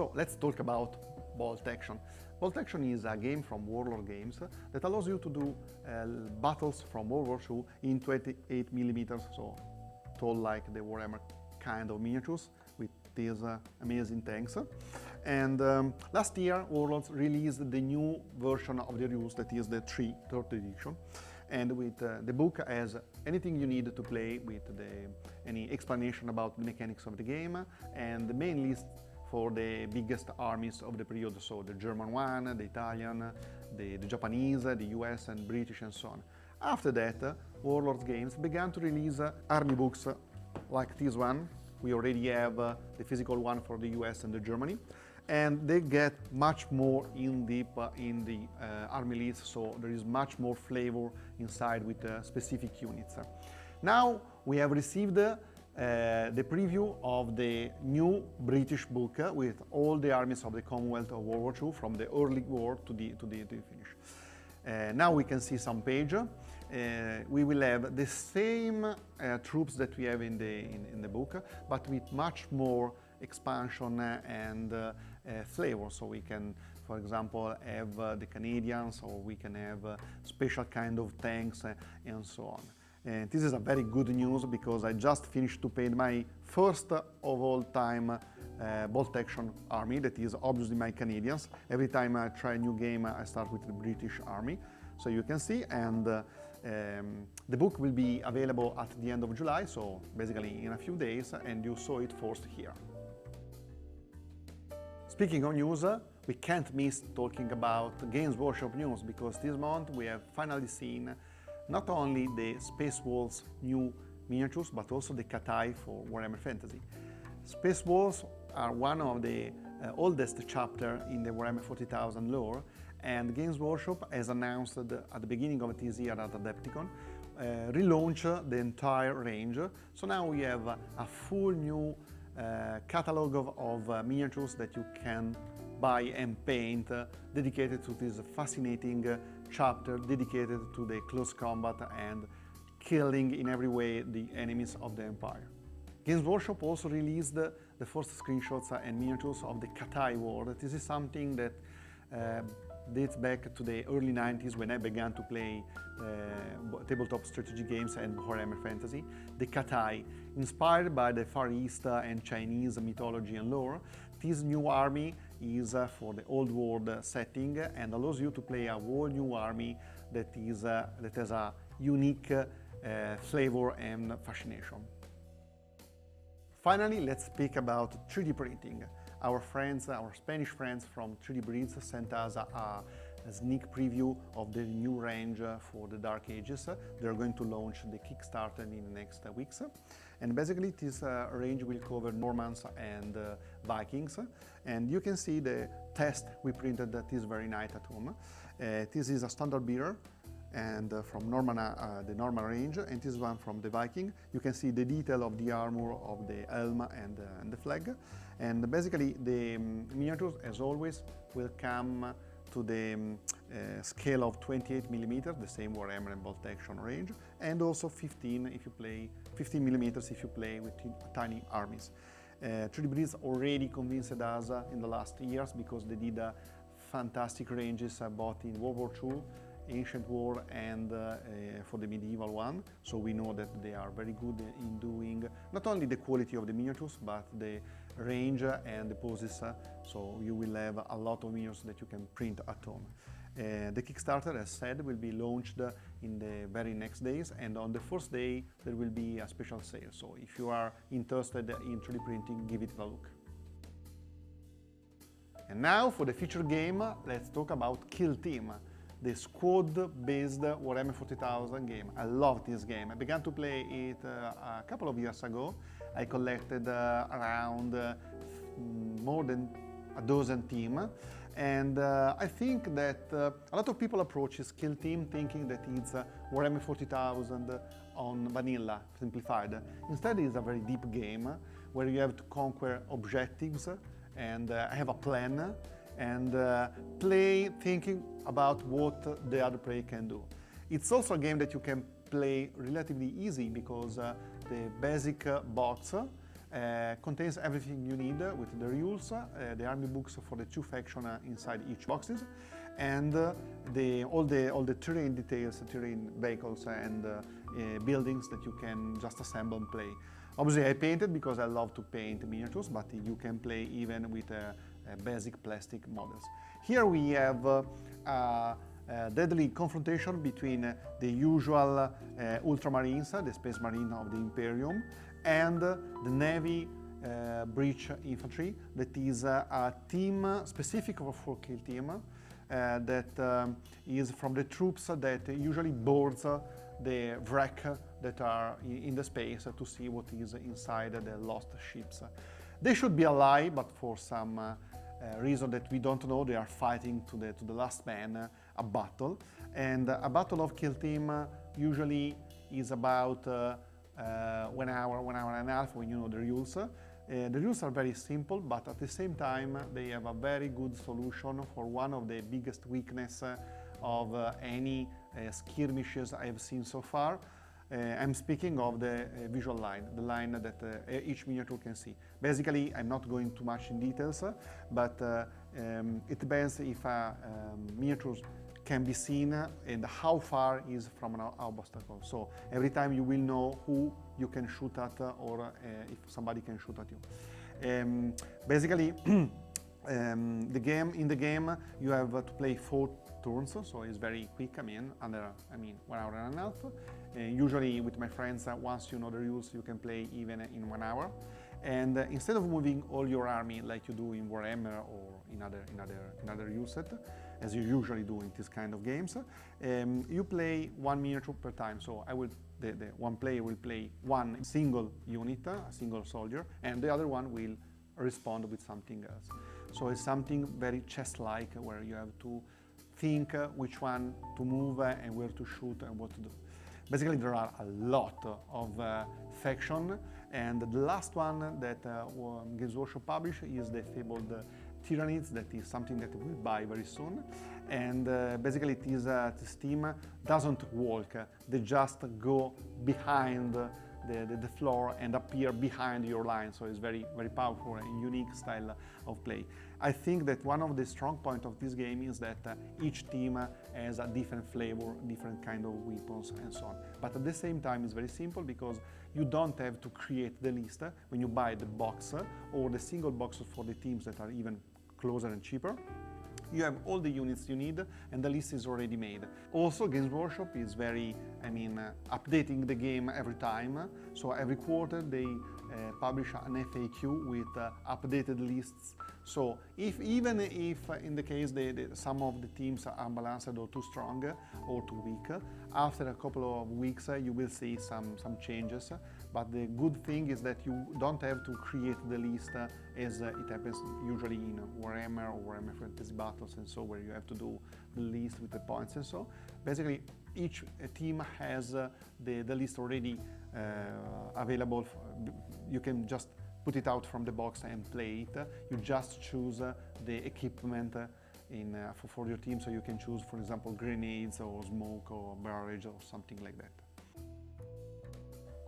So let's talk about Bolt Action. Bolt Action is a game from Warlord Games that allows you to do battles from World War II in 28 millimeters, so tall like the Warhammer kind of miniatures with these amazing tanks. And last year Warlords released the new version of the rules, that is the third edition. And with the book has anything you need to play with any explanation about the mechanics of the game and the main list for the biggest armies of the period, so the German one, the Italian, the Japanese, the US and British and so on. After that, Warlords Games began to release army books like this one. We already have the physical one for the US and the Germany, and they get much more in deep in the army list, so there is much more flavor inside with specific units. Now we have received the preview of the new British book with all the armies of the Commonwealth of World War II from the early war to the finish. Now we can see some page. We will have the same troops that we have in the book, but with much more expansion and flavor. So we can, for example, have the Canadians, or we can have special kind of tanks and so on. And this is a very good news because I just finished to paint my first of all time Bolt Action army, that is obviously my Canadians. Every time I try a new game I start with the British army, so you can see, and the book will be available at the end of July, so basically in a few days, and you saw it first here. Speaking of news, we can't miss talking about Games Workshop news, because this month we have finally seen not only the Space Wolves new miniatures, but also the Katai for Warhammer Fantasy. Space Wolves are one of the oldest chapters in the Warhammer 40,000 lore, and Games Workshop has announced at the beginning of this year at Adepticon relaunch the entire range. So now we have a full new catalog of miniatures that you can buy and paint, dedicated to this fascinating chapter dedicated to the close combat and killing in every way the enemies of the Empire. Games Workshop also released the first screenshots and miniatures of the Katai War. This is something that dates back to the early 90s when I began to play tabletop strategy games and Warhammer Fantasy. The Katai, inspired by the Far East and Chinese mythology and lore, this new army is for the old world setting and allows you to play a whole new army that has a unique flavor and fascination. Finally, let's speak about 3D printing. Our Spanish friends from 3D Breeds sent us a sneak preview of the new range for the Dark Ages. They're going to launch the Kickstarter in the next weeks. And basically this range will cover Normans and Vikings. And you can see the test we printed this very night at home. This is a standard bearer and from the Norman range, and this one from the Viking. You can see the detail of the armor of the helm and the flag. And basically the miniatures, as always, will come to the scale of 28 millimeters, the same Warhammer and Bolt Action range, and also 15 millimeters if you play with tiny armies. 3D Breeds already convinced us in the last years because they did fantastic ranges both in World War II, Ancient War, and for the medieval one. So we know that they are very good in doing not only the quality of the miniatures, but the range and the poses. So you will have a lot of miniatures that you can print at home. The Kickstarter, as said, will be launched in the very next days, and on the first day there will be a special sale. So if you are interested in 3D printing, give it a look. And now for the feature game, let's talk about Kill Team, the squad-based Warhammer 40,000 game. I love this game. I began to play it a couple of years ago. I collected around more than a dozen teams. And I think that a lot of people approach this Kill Team thinking that it's Warhammer 40,000 on vanilla, simplified. Instead, it's a very deep game where you have to conquer objectives and have a plan and play thinking about what the other player can do. It's also a game that you can play relatively easy because the basic bots contains everything you need with the rules, the army books for the 2 factions inside each boxes, and all the terrain details, terrain vehicles and buildings that you can just assemble and play. Obviously I painted because I love to paint miniatures, but you can play even with basic plastic models. Here we have a deadly confrontation between the usual Ultramarines, the Space Marine of the Imperium, and the Navy breach infantry, that is a team specific for kill team that is from the troops that usually boards the wreck that are in the space to see what is inside the lost ships. They should be alive, but for some reason that we don't know, they are fighting to the last man a battle. And a battle of kill team usually is about 1 hour, 1 hour and a half when you know the rules. The rules are very simple, but at the same time they have a very good solution for one of the biggest weaknesses of any skirmishes I have seen so far. I'm speaking of the visual line, the line that each miniature can see. Basically, I'm not going too much in details, but it depends if miniatures can be seen and how far is from an obstacle. So every time you will know who you can shoot at or if somebody can shoot at you. Basically, in the game you have to play 4 turns, so it's very quick. Under 1 hour and a half. Usually with my friends, once you know the rules, you can play even in 1 hour. And instead of moving all your army like you do in Warhammer or in other rule set, as you usually do in this kind of games, you play 1 miniature per time. So the one player will play 1 single unit, a single soldier, and the other one will respond with something else. So it's something very chess-like, where you have to think which one to move and where to shoot and what to do. Basically, there are a lot of factions, and the last one that Games Workshop published is the fabled Tyrannids. That is something that we'll buy very soon. And basically, this team doesn't walk; they just go behind the floor and appear behind your line. So it's very, very powerful and unique style of play. I think that one of the strong points of this game is that each team has a different flavor, different kind of weapons and so on. But at the same time, it's very simple because you don't have to create the list when you buy the box or the single boxes for the teams that are even closer and cheaper. You have all the units you need and the list is already made. Also, Games Workshop is very, updating the game every time. So every quarter they publish an FAQ with updated lists. So even if in the case some of the teams are unbalanced or too strong or too weak, after a couple of weeks you will see some changes. But the good thing is that you don't have to create the list as it happens usually in Warhammer or Warhammer Fantasy Battles and so, where you have to do the list with the points and so. Basically, each team has the list already available. You can just put it out from the box and play it. You just choose the equipment for your team, so you can choose, for example, grenades or smoke or barrage or something like that.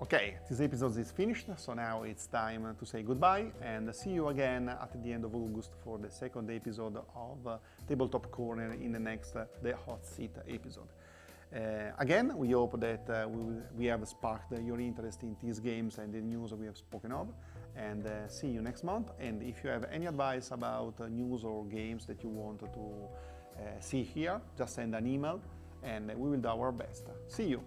Okay, this episode is finished, so now it's time to say goodbye and see you again at the end of August for the second episode of Tabletop Corner in the next The Hot Seat episode. Again, we hope that we have sparked your interest in these games and the news we have spoken of, and see you next month. And if you have any advice about news or games that you want to see here, just send an email and we will do our best. See you!